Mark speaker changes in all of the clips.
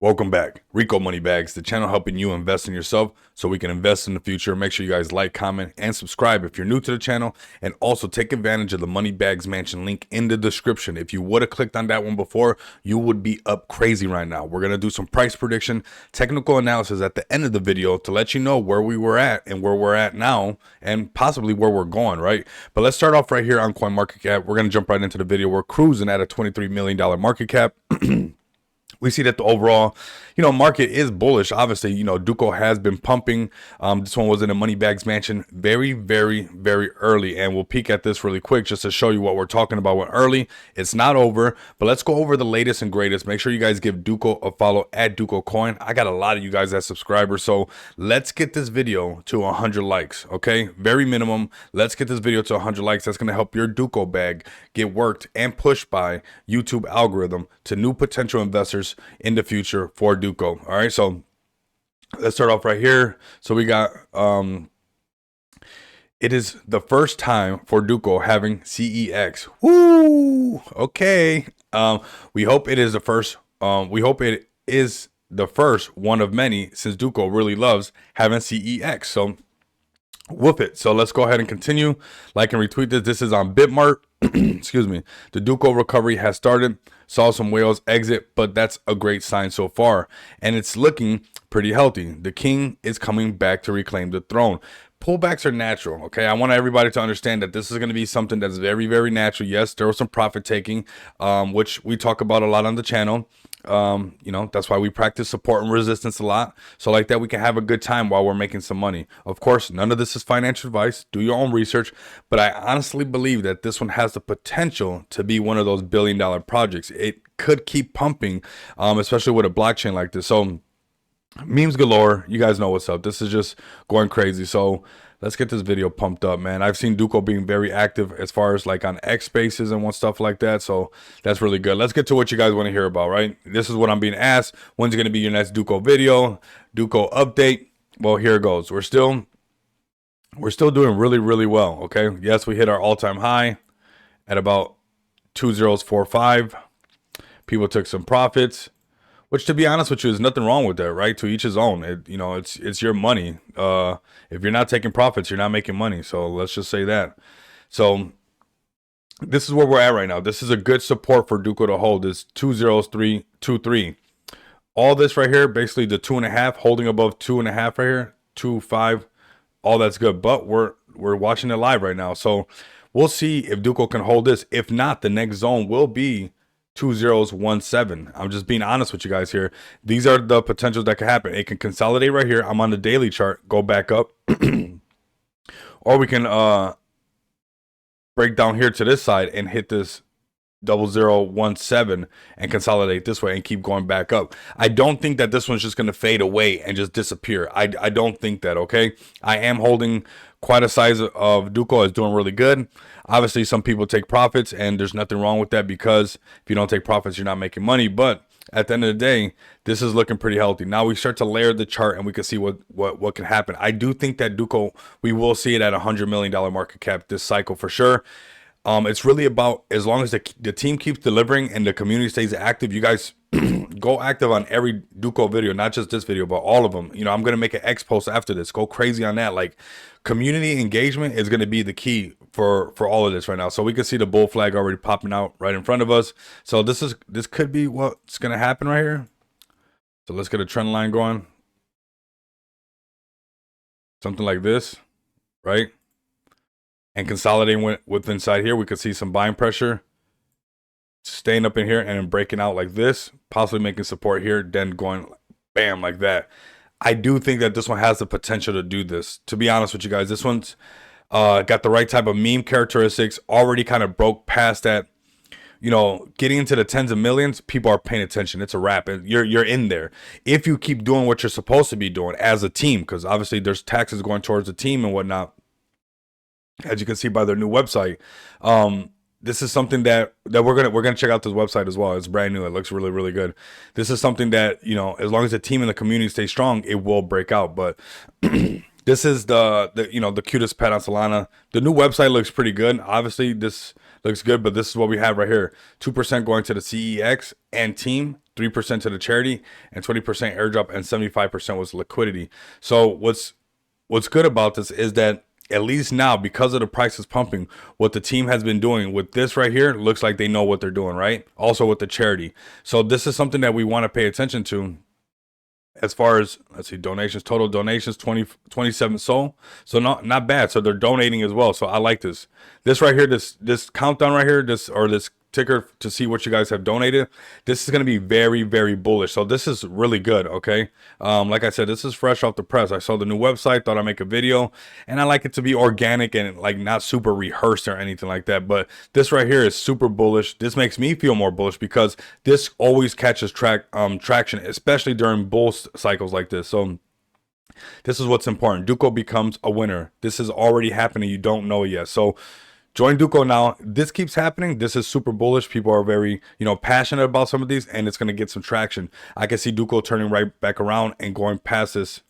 Speaker 1: Welcome back. Rico Money Bags, the channel helping you invest in yourself so we can invest in the future. Make sure you guys like, comment, and subscribe if you're new to the channel. And also take advantage of the Money Bags Mansion link in the description. If you would have clicked on that one before, you would be up crazy right now. We're going to do some price prediction, technical analysis at the end of the video to let you know where we were at and where we're at now and possibly where we're going, right? But let's start off right here on CoinMarketCap. We're going to jump right into the video. We're cruising at a $23 million market cap. We see that the overall, market is bullish. Obviously, DUKO has been pumping. This one was in a Money Bags Mansion very, very, very early. And we'll peek at this really quick just to show you what we're talking about with early. It's not over, but let's go over the latest and greatest. Make sure you guys give DUKO a follow at DUKO Coin. I got a lot of you guys as subscribers. So let's get this video to 100 likes, okay? Very minimum. Let's get this video to 100 likes. That's going to help your DUKO bag get worked and pushed by YouTube algorithm to new potential investors in the future for DUKO. All right, so let's start off right here. So we got it is the first time for DUKO having CEX. Woo! Okay. We hope it is the first. We hope it is the first one of many, since DUKO really loves having CEX. So whoop it. So let's go ahead and continue. Like and retweet this. This is on Bitmart. Excuse me. The DUKO recovery has started. Saw some whales exit, but that's a great sign so far. And it's looking pretty healthy. The king is coming back to reclaim the throne. Pullbacks are natural, okay? I want everybody to understand that this is going to be something that's very, very natural. Yes, there was some profit taking, which we talk about a lot on the channel. That's why we practice support and resistance a lot, so like that we can have a good time while we're making some money. Of course, none of this is financial advice. Do your own research, but I honestly believe that this one has the potential to be one of those billion-dollar projects. It could keep pumping, especially with a blockchain like this. So memes galore, you guys know what's up. This is just going crazy. So let's get this video pumped up, man. I've seen DUKO being very active as far as like on X Spaces and stuff like that. So that's really good. Let's get to what you guys want to hear about, right? This is what I'm being asked. When's going to be your next DUKO video? DUKO update. Well, here it goes. We're still doing really, really well. Okay. Yes, we hit our all-time high at about 2045. People took some profits, which, to be honest with you, there's nothing wrong with that, right? To each his own. It's your money. If you're not taking profits, you're not making money. So let's just say that. So this is where we're at right now. This is a good support for DUKO to hold. This 20323. All this right here, basically the 2.5, holding above 2.5 right here, 2.5. All that's good. But we're watching it live right now. So we'll see if DUKO can hold this. If not, the next zone will be 2017. I'm just being honest with you guys here. These are the potentials that can happen. It can consolidate right here. I'm on the daily chart, go back up, or we can break down here to this side and hit this 0017 and consolidate this way and keep going back up. I don't think that this one's just going to fade away and just disappear. I don't think that, okay? I am holding quite a size of DUKO. Is doing really good. Obviously, some people take profits, and there's nothing wrong with that, because if you don't take profits, you're not making money. But at the end of the day, this is looking pretty healthy. Now we start to layer the chart, and we can see what can happen. I do think that DUKO, we will see it at $100 million market cap this cycle for sure. It's really about, as long as the team keeps delivering and the community stays active, you guys go active on every DUKO video, not just this video, but all of them. I'm going to make an X post after this. Go crazy on that. Like, community engagement is going to be the key for all of this right now. So we can see the bull flag already popping out right in front of us. So this could be what's going to happen right here. So let's get a trend line going. Something like this, right? And consolidating with inside here, we could see some buying pressure, staying up in here and then breaking out like this, possibly making support here, then going bam like that. I do think that this one has the potential to do this. To be honest with you guys, this one's got the right type of meme characteristics, already kind of broke past that. Getting into the tens of millions, people are paying attention. It's a wrap, and you're in there if you keep doing what you're supposed to be doing as a team, because obviously there's taxes going towards the team and whatnot. As you can see by their new website, this is something that we're gonna check out this website as well. It's brand new. It looks really, really good. This is something that, as long as the team and the community stay strong, it will break out. But this is the cutest pet on Solana. The new website looks pretty good. Obviously, this looks good, but this is what we have right here. 2% going to the CEX and team, 3% to the charity, and 20% airdrop, and 75% was liquidity. So what's good about this is that at least now, because of the prices pumping, what the team has been doing with this right here looks like they know what they're doing, right? Also with the charity. So this is something that we want to pay attention to. As far as, let's see, donations, total donations, 27 so not bad. So they're donating as well. So I like this. This right here, this countdown right here, this ticker to see what you guys have donated. This is going to be very, very bullish. So this is really good. Okay. Like I said, this is fresh off the press. I saw the new website, thought I'd make a video, and I like it to be organic and like not super rehearsed or anything like that. But this right here is super bullish. This makes me feel more bullish because this always catches traction, especially during bull cycles like this. So this is what's important. DUKO becomes a winner. This is already happening. You don't know it yet. So join DUKO now. This keeps happening. This is super bullish. People are very, passionate about some of these, and it's going to get some traction. I can see DUKO turning right back around and going past this,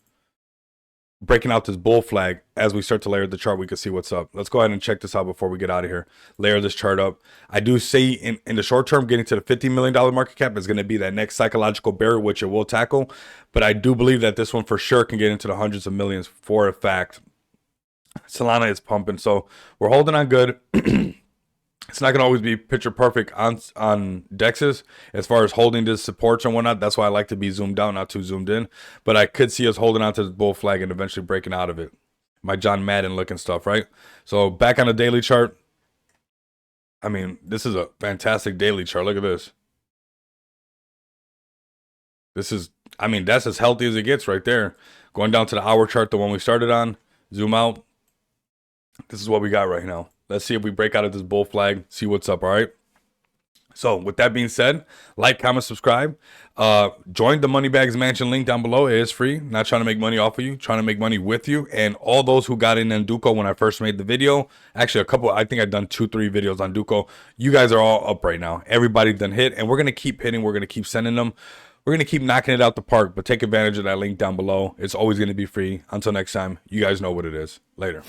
Speaker 1: breaking out this bull flag. As we start to layer the chart, we can see what's up. Let's go ahead and check this out before we get out of here. Layer this chart up. I do see in the short term, getting to the $50 million market cap is going to be that next psychological barrier, which it will tackle. But I do believe that this one for sure can get into the hundreds of millions for a fact. Solana is pumping, so we're holding on good. It's not going to always be picture perfect on DEXs as far as holding this supports and whatnot. That's why I like to be zoomed out, not too zoomed in. But I could see us holding on to this bull flag and eventually breaking out of it. My John Madden looking stuff, right? So back on the daily chart. I mean, this is a fantastic daily chart. Look at this. This is, I mean, that's as healthy as it gets right there. Going down to the hour chart, the one we started on. Zoom out. This is what we got right now. Let's see if we break out of this bull flag, see what's up, all right? So with that being said, like, comment, subscribe. Join the Moneybags Mansion link down below. It is free. Not trying to make money off of you, trying to make money with you. And all those who got in DUKO when I first made the video, actually a couple, I think I've done 2-3 videos on DUKO. You guys are all up right now. Everybody done hit, and we're going to keep hitting. We're going to keep sending them. We're going to keep knocking it out the park, but take advantage of that link down below. It's always going to be free. Until next time, you guys know what it is. Later.